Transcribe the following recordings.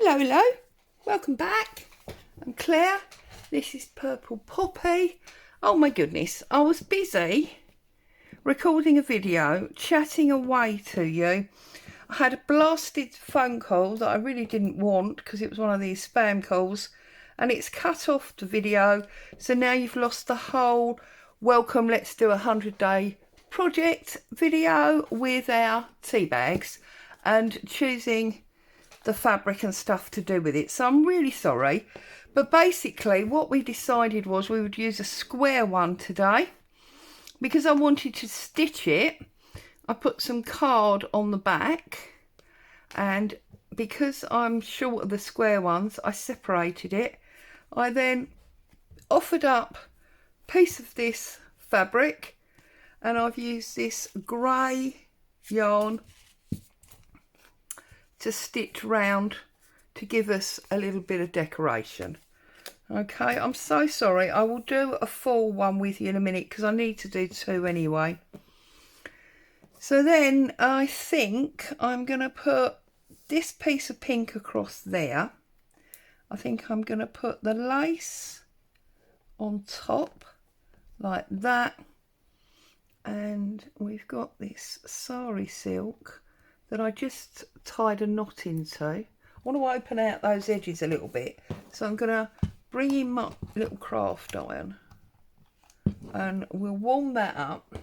Hello, welcome back. I'm Claire. This is Purple Poppy. Oh my goodness, I was busy recording a video, chatting away to you. I had a blasted phone call that I really didn't want because it was one of these spam calls, and it's cut off the video. So now you've lost the whole welcome, let's do a 100-day project video with our tea bags and choosing the fabric and stuff to do with it. So I'm really sorry, but basically what we decided was we would use a square one today because I wanted to stitch it. I put some card on the back, and because I'm short of the square ones, I separated it. I then offered up a piece of this fabric, and I've used this grey yarn to stitch round to give us a little bit of decoration. Okay, I'm so sorry. I will do a full one with you in a minute because I need to do two anyway. So then I think I'm going to put this piece of pink across there. I think I'm going to put the lace on top like that. And we've got this sari silk that I just tied a knot into. I want to open out those edges a little bit, so I'm going to bring in my little craft iron and we'll warm that up,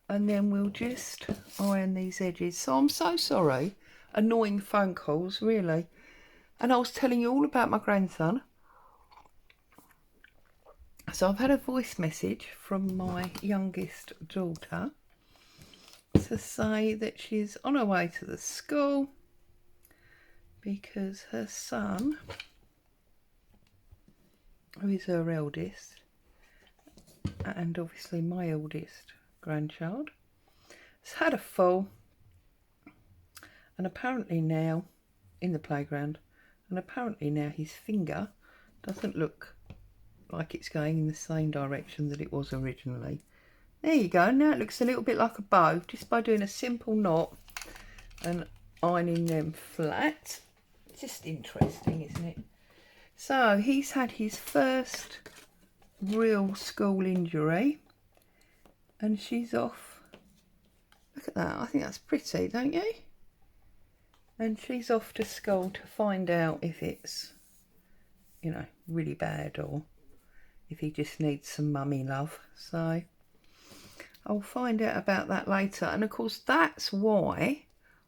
and then we'll just iron these edges. So I'm so sorry, annoying phone calls really. And I was telling you all about my grandson. So I've had a voice message from my youngest daughter to say that she's on her way to the school because her son, who is her eldest and obviously my eldest grandchild, has had a fall, and apparently now in the playground, and apparently now his finger doesn't look like it's going in the same direction that it was originally. There you go, now it looks a little bit like a bow just by doing a simple knot and ironing them flat. Just interesting, isn't it? So he's had his first real school injury, and she's off. Look at that, I think that's pretty, don't you? And she's off to school to find out if it's, you know, really bad or if he just needs some mummy love. So I'll find out about that later. And of course that's why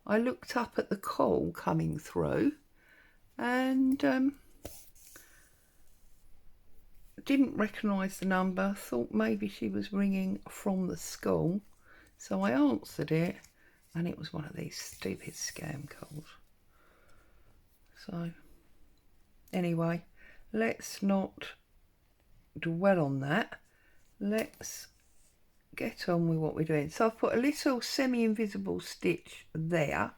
I looked up at the call coming through and didn't recognise the number, thought maybe she was ringing from the school. So I answered it, and it was one of these stupid scam calls. So anyway, let's not dwell on that. Let's get on with what we're doing. So I've put a little semi-invisible stitch there,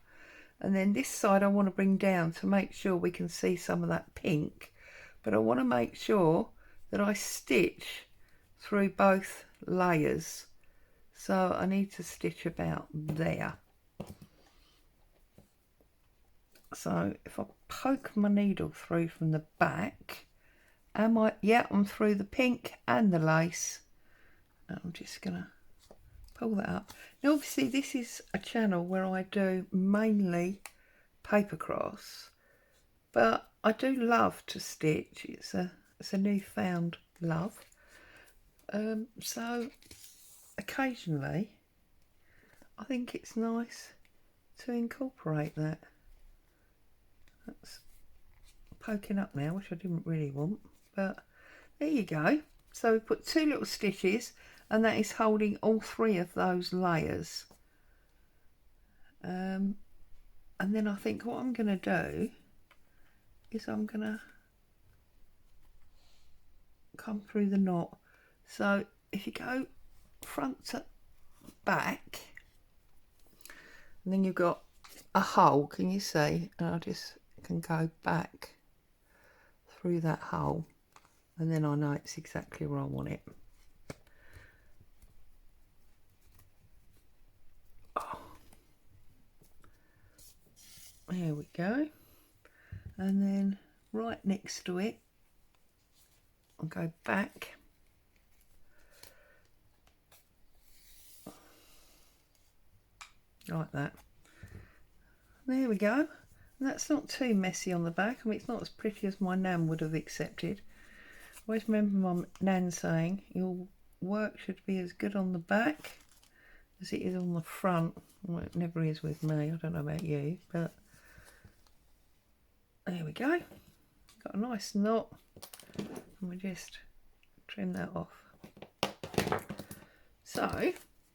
and then this side I want to bring down to make sure we can see some of that pink, but I want to make sure that I stitch through both layers. So I need to stitch about there. So if I poke my needle through from the back, yeah, I'm through the pink and the lace. I'm just gonna pull that up. Now obviously this is a channel where I do mainly paper crafts, but I do love to stitch. It's a newfound love. So occasionally I think it's nice to incorporate that. That's poking up now, which I didn't really want, but there you go. So we put two little stitches, and that is holding all three of those layers. And then I think what I'm going to do is I'm going to come through the knot. So if you go front to back, and then you've got a hole, can you see? And I just can go back through that hole, and then I know it's exactly where I want it. Oh. There we go. and then right next to it I'll go back like that. There we go. And that's not too messy on the back. I mean, it's not as pretty as my nan would have accepted. I always remember my nan saying your work should be as good on the back as it is on the front. Well, it never is with me. I don't know about you, but there we go. Got a nice knot, and we just trim that off. So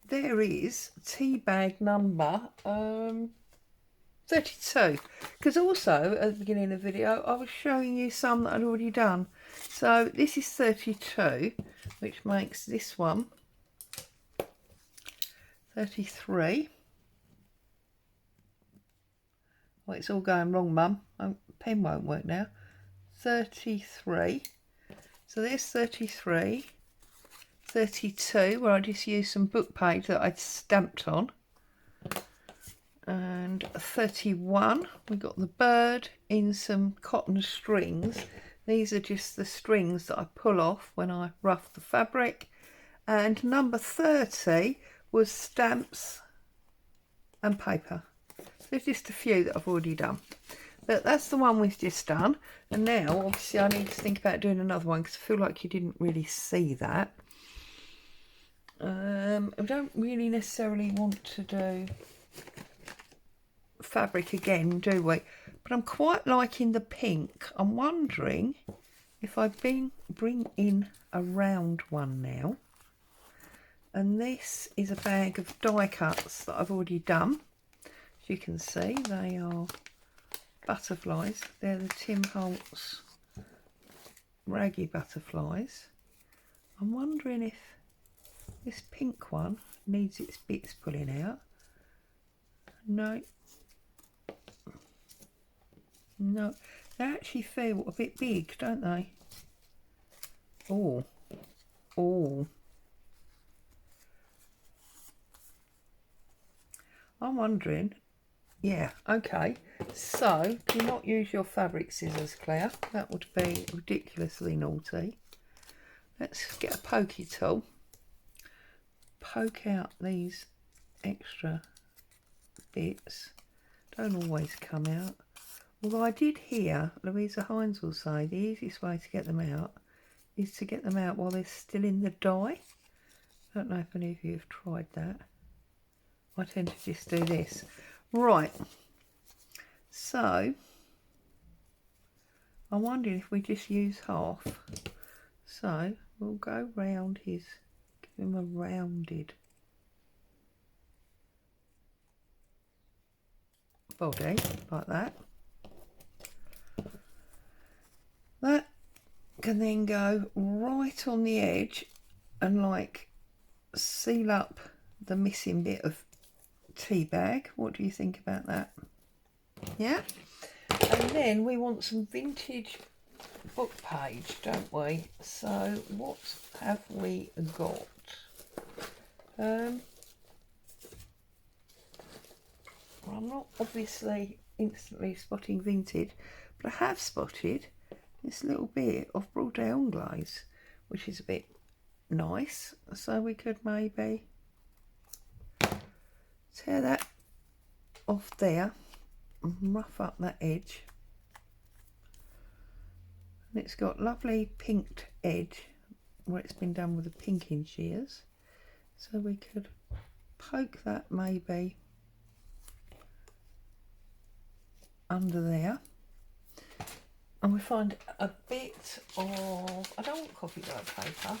there is tea bag number 32, because also at the beginning of the video I was showing you some that I'd already done. So this is 32, which makes this one 33. Well, it's all going wrong, Mum. Pen won't work now. 33. So there's 33. 32, where I just used some book page that I'd stamped on. And 31, we got the bird in some cotton strings. These are just the strings that I pull off when I rough the fabric. And number 30 was stamps and paper. There's just a few that I've already done, but that's the one we've just done. And now obviously I need to think about doing another one, because I feel like you didn't really see that. I don't really necessarily want to do fabric again, do we? But I'm quite liking the pink. I'm wondering if I bring in a round one now. And this is a bag of die cuts that I've already done. As you can see, they are butterflies. They're the Tim Holtz Raggy butterflies. I'm wondering if this pink one needs its bits pulling out. No. No. They actually feel a bit big, don't they? Oh. Oh. I'm wondering, yeah, okay, so do not use your fabric scissors, Claire. That would be ridiculously naughty. Let's get a pokey tool, poke out these extra bits. Don't always come out. Although I did hear Louisa Hines will say the easiest way to get them out is to get them out while they're still in the dye. I don't know if any of you have tried that. I tend to just do this. Right, so I'm wondering if we just use half. So we'll go round his, give him a rounded body like that. That can then go right on the edge and like seal up the missing bit of tea bag. What do you think about that? Yeah. And then we want some vintage book page, don't we? So what have we got? Well, I'm not obviously instantly spotting vintage, but I have spotted this little bit of Broadale glaze, which is a bit nice. So we could maybe tear that off there and rough up that edge. And it's got lovely pinked edge where it's been done with the pinking shears. So we could poke that maybe under there. And we find a bit of, I don't want copyright paper,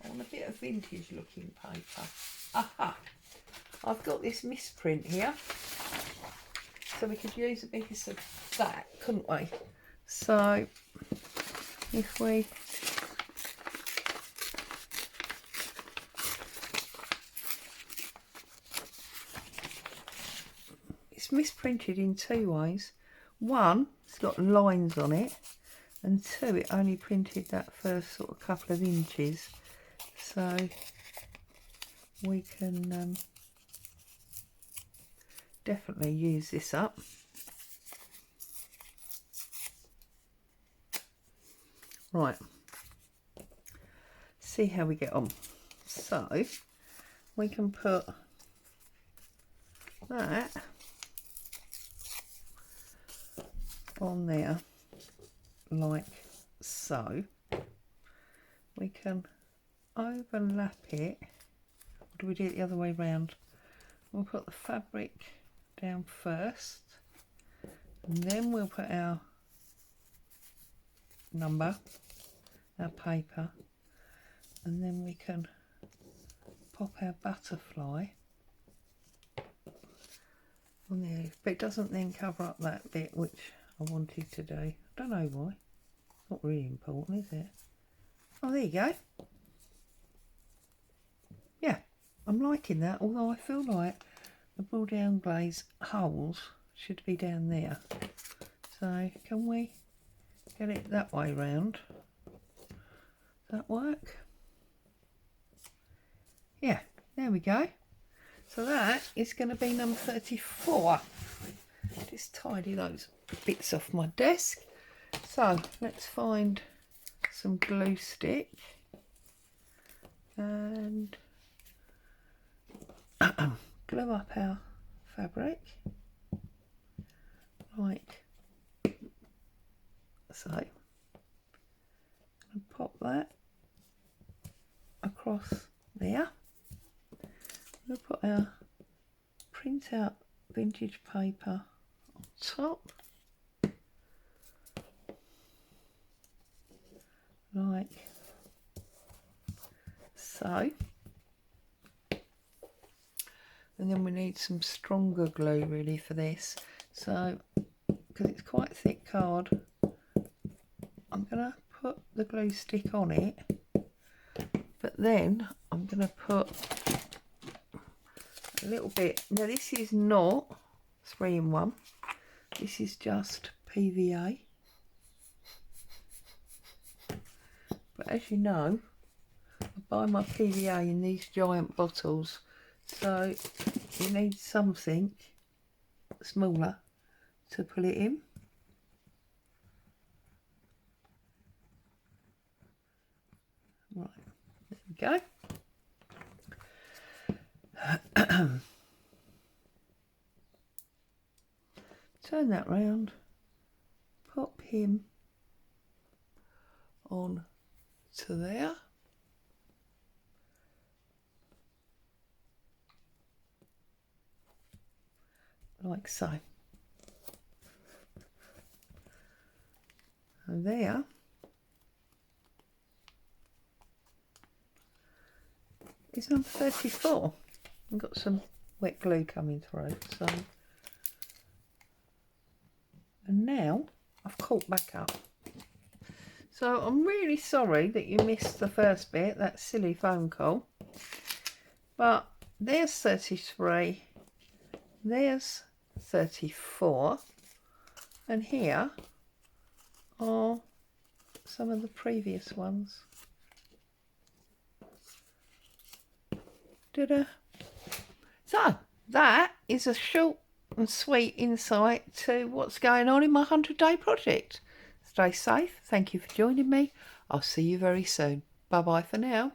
I want a bit of vintage looking paper. Aha! I've got this misprint here, so we could use a piece of that, couldn't we? So if we it's misprinted in two ways. One, it's got lines on it, and two, it only printed that first sort of couple of inches, so we can definitely use this up. Right, see how we get on. So we can put that on there like so. We can overlap it. Or do we do it the other way round? We'll put the fabric down first, and then we'll put our number, our paper, and then we can pop our butterfly on there. But it doesn't then cover up that bit which I wanted to do. I don't know why. Not really important, is it? Oh, there you go. Yeah, I'm liking that, although I feel like the Broad Down Glaze holes should be down there. So can we get it that way round? Does that work? Yeah, there we go. So that is going to be number 34. Just tidy those bits off my desk. So let's find some glue stick and glue up our fabric like so, and pop that across there. We'll put our print out vintage paper on top like so, and then we need some stronger glue really for this. So because it's quite thick card, I'm going to put the glue stick on it, but then I'm going to put a little bit. Now this is not 3-in-1, this is just PVA, but as you know, I buy my PVA in these giant bottles, so you need something smaller to put it in. Right, there we go. Turn that round, pop him on to there, like so. And there is number 34. I've got some wet glue coming through, so, and now I've caught back up. So I'm really sorry that you missed the first bit, that silly phone call, but there's 33, there's 34, and here are some of the previous ones. So that is a short and sweet insight to what's going on in my 100-day project. Stay safe. Thank you for joining me. I'll see you very soon. Bye bye for now.